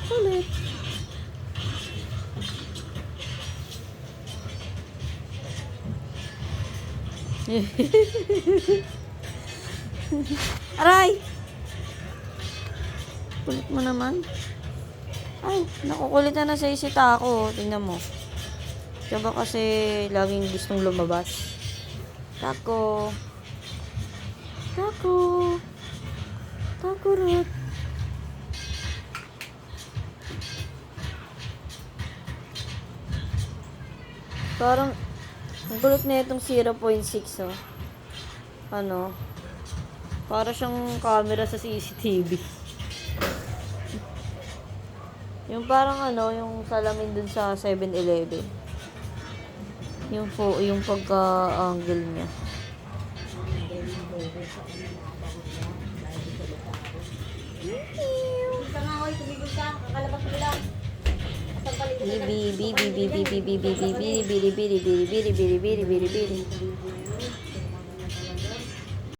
Kulit. Aray! Kulit mo naman. Ay, nakukulitan na sa isita ako. Tingnan mo. Siya ba kasi laging gustong lumabas? Tako. Tako. Tako, Ruth. Parang, ang kulit na itong 0.6, oh. Ano? Para siyang camera sa CCTV. Yung parang ano, yung salamin dun sa 7-Eleven. Yung pagka-angle niya. Bili bili bili bili bili bili bili bili bili bili bili bili bili bili bili.